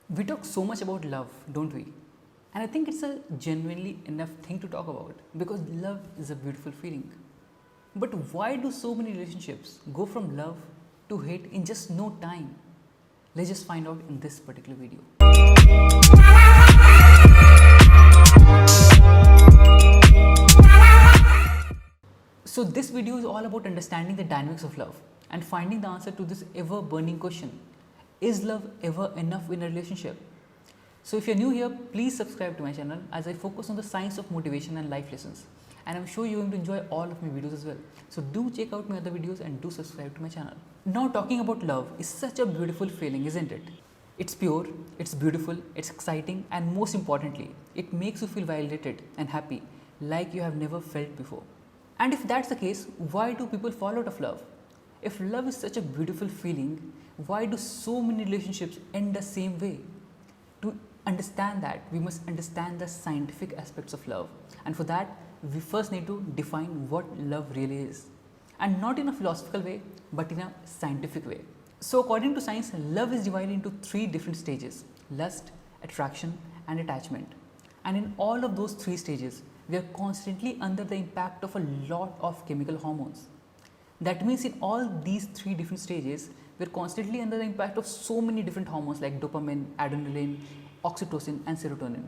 We talk so much about love, don't we? And I think it's a genuinely enough thing to talk about because love is a beautiful feeling. But why do so many relationships go from love to hate in just no time? Let's just find out in this particular video. So, this video is all about understanding the dynamics of love and finding the answer to this ever burning question: is love ever enough in a relationship? So, if you're new here, please subscribe to my channel as I focus on the science of motivation and life lessons. And I'm sure you're going to enjoy all of my videos as well. So, do check out my other videos and do subscribe to my channel. Now, talking about love is such a beautiful feeling, isn't it? It's pure, it's beautiful, it's exciting, and most importantly, it makes you feel validated and happy like you have never felt before. And if that's the case, why do people fall out of love? If love is such a beautiful feeling, why do so many relationships end the same way? To understand that, we must understand the scientific aspects of love. And for that, we first need to define what love really is. And not in a philosophical way, but in a scientific way. So, according to science, love is divided into three different stages: lust, attraction, and attachment. And in all of those three stages, we are constantly under the impact of a lot of chemical hormones. That means in all these three different stages, we are constantly under the impact of so many different hormones like dopamine, adrenaline, oxytocin, and serotonin.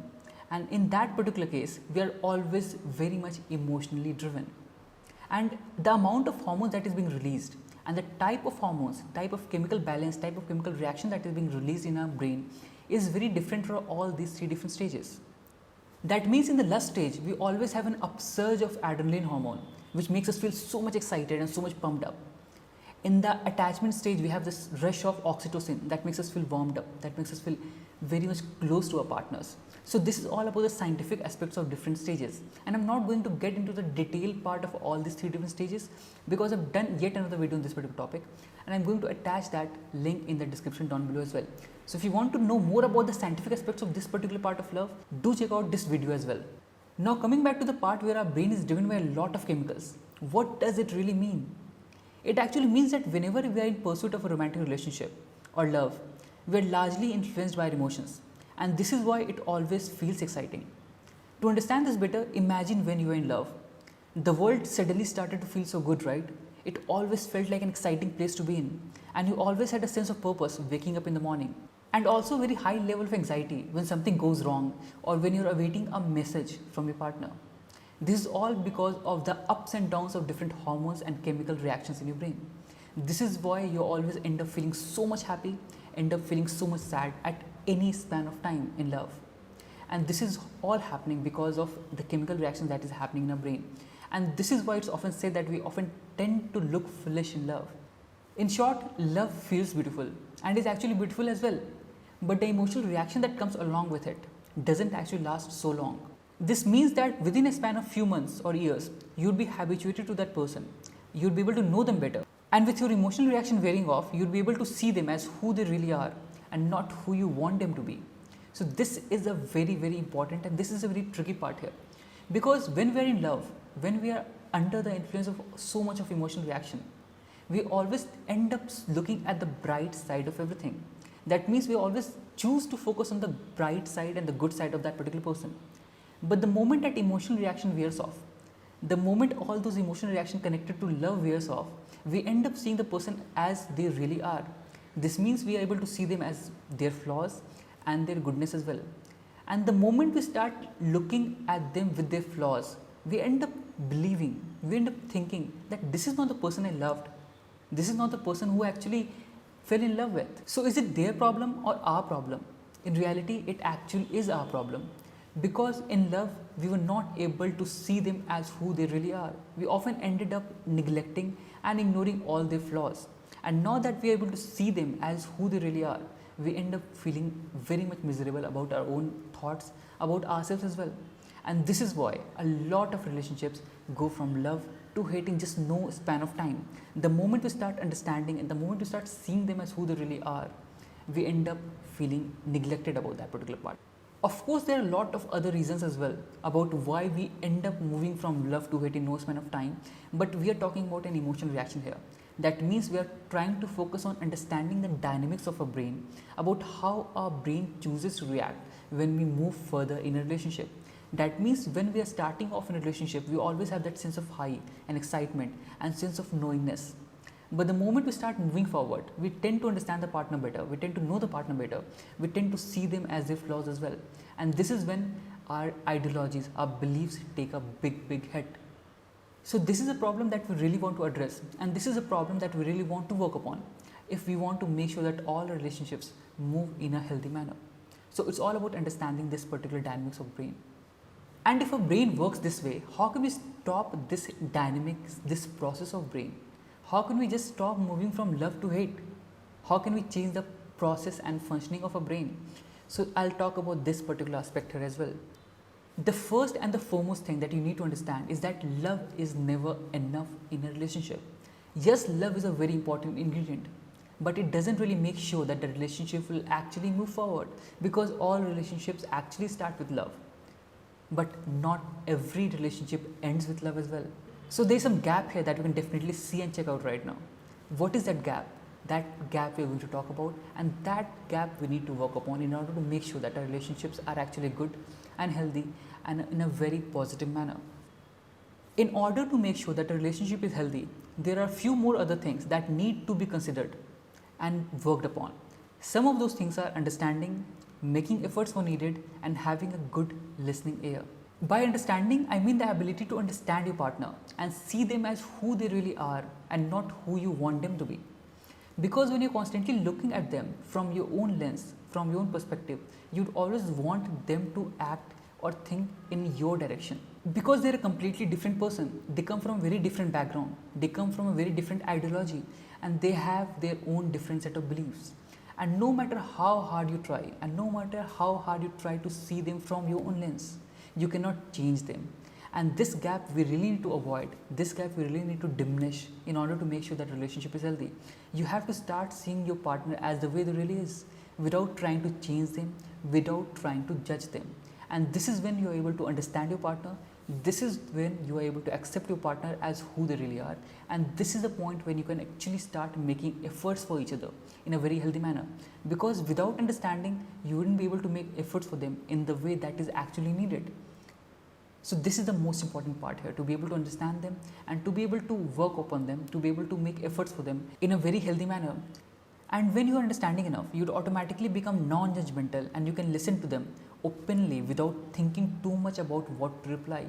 And in that particular case, we are always very much emotionally driven. And the amount of hormones that is being released and the type of hormones, type of chemical balance, type of chemical reaction that is being released in our brain is very different for all these three different stages. That means in the lust stage, we always have an upsurge of adrenaline hormone, which makes us feel so much excited and so much pumped up. In the attachment stage, we have this rush of oxytocin that makes us feel warmed up, that makes us feel very much close to our partners. So this is all about the scientific aspects of different stages. And I'm not going to get into the detailed part of all these three different stages because I've done yet another video on this particular topic, and I'm going to attach that link in the description down below as well. So if you want to know more about the scientific aspects of this particular part of love, do check out this video as well. Now coming back to the part where our brain is driven by a lot of chemicals, what does it really mean? It actually means that whenever we are in pursuit of a romantic relationship or love, we are largely influenced by our emotions, and this is why it always feels exciting. To understand this better, imagine when you were in love. The world suddenly started to feel so good, right? It always felt like an exciting place to be in, and you always had a sense of purpose waking up in the morning. And also a very high level of anxiety when something goes wrong or when you're awaiting a message from your partner. This is all because of the ups and downs of different hormones and chemical reactions in your brain. This is why you always end up feeling so much happy, end up feeling so much sad at any span of time in love. And this is all happening because of the chemical reaction that is happening in our brain. And this is why it's often said that we often tend to look foolish in love. In short, love feels beautiful and is actually beautiful as well. But the emotional reaction that comes along with it doesn't actually last so long. This means that within a span of few months or years, you'd be habituated to that person. You'd be able to know them better. And with your emotional reaction wearing off, you'd be able to see them as who they really are and not who you want them to be. So this is a very, very important, and this is a very tricky part here. Because when we are in love, when we are under the influence of so much of emotional reaction, we always end up looking at the bright side of everything. That means we always choose to focus on the bright side and the good side of that particular person. But the moment that emotional reaction wears off, the moment all those emotional reaction connected to love wears off, we end up seeing the person as they really are. This means we are able to see them as their flaws and their goodness as well. And the moment we start looking at them with their flaws, we end up believing, we end up thinking that this is not the person I loved. This is not the person who actually fell in love with. So is it their problem or our problem? In reality, it actually is our problem. Because in love, we were not able to see them as who they really are. We often ended up neglecting and ignoring all their flaws. And now that we are able to see them as who they really are, we end up feeling very much miserable about our own thoughts, about ourselves as well. And this is why a lot of relationships go from love to hate in just no span of time. The moment we start understanding and the moment we start seeing them as who they really are, we end up feeling neglected about that particular part. Of course, there are a lot of other reasons as well about why we end up moving from love to hate in no span of time, but we are talking about an emotional reaction here. That means we are trying to focus on understanding the dynamics of our brain, about how our brain chooses to react when we move further in a relationship. That means when we are starting off in a relationship, we always have that sense of high and excitement and sense of knowingness. But the moment we start moving forward, we tend to understand the partner better, we tend to know the partner better, we tend to see them as their flaws as well. And this is when our ideologies, our beliefs take a big hit. So this is a problem that we really want to address, and this is a problem that we really want to work upon if we want to make sure that all our relationships move in a healthy manner. So it's all about understanding this particular dynamics of brain. And if a brain works this way, how can we stop this dynamics, this process of brain? How can we just stop moving from love to hate? How can we change the process and functioning of a brain? So I'll talk about this particular aspect here as well. The first and the foremost thing that you need to understand is that love is never enough in a relationship. Yes, love is a very important ingredient, but it doesn't really make sure that the relationship will actually move forward, because all relationships actually start with love. But not every relationship ends with love as well. So there's some gap here that you can definitely see and check out right now. What is that gap? That gap we're going to talk about, and that gap we need to work upon in order to make sure that our relationships are actually good and healthy and in a very positive manner. In order to make sure that a relationship is healthy, there are few more other things that need to be considered and worked upon. Some of those things are understanding, making efforts when needed, and having a good listening ear. By understanding, I mean the ability to understand your partner and see them as who they really are and not who you want them to be. Because when you're constantly looking at them from your own lens, from your own perspective, you'd always want them to act or think in your direction. Because they're a completely different person, they come from a very different background, they come from a very different ideology, and they have their own different set of beliefs. And no matter how hard you try, and no matter how hard you try to see them from your own lens, you cannot change them. And this gap we really need to avoid, this gap we really need to diminish in order to make sure that relationship is healthy. You have to start seeing your partner as the way they really is, without trying to change them, without trying to judge them. And this is when you are able to understand your partner, this is when you are able to accept your partner as who they really are, and this is the point when you can actually start making efforts for each other in a very healthy manner. Because without understanding, you wouldn't be able to make efforts for them in the way that is actually needed. So this is the most important part here, to be able to understand them and to be able to work upon them, to be able to make efforts for them in a very healthy manner. And when you are understanding enough, you'd automatically become non-judgmental and you can listen to them openly without thinking too much about what to reply.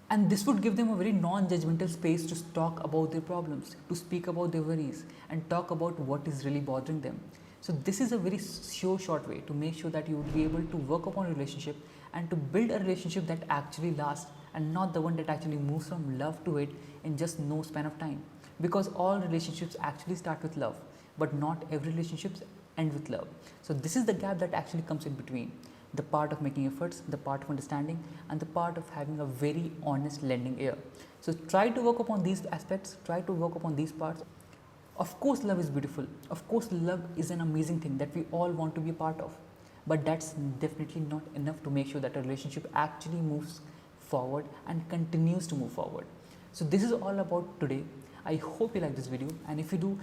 And this would give them a very non-judgmental space to talk about their problems, to speak about their worries and talk about what is really bothering them. So this is a very short way to make sure that you would be able to work upon a relationship and to build a relationship that actually lasts, and not the one that actually moves from love to hate in just no span of time. Because all relationships actually start with love, but not every relationships end with love. So this is the gap that actually comes in between, the part of making efforts, the part of understanding, and the part of having a very honest lending ear. So try to work upon these aspects, try to work upon these parts. Of course love is beautiful, of course love is an amazing thing that we all want to be a part of, but that's definitely not enough to make sure that a relationship actually moves forward and continues to move forward. So this is all about today. I hope you like this video, and if you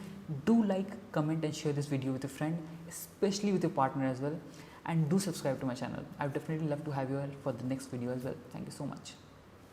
do like, comment and share this video with a friend, especially with your partner as well, and do subscribe to my channel. I would definitely love to have you here for the next video as well. Thank you so much.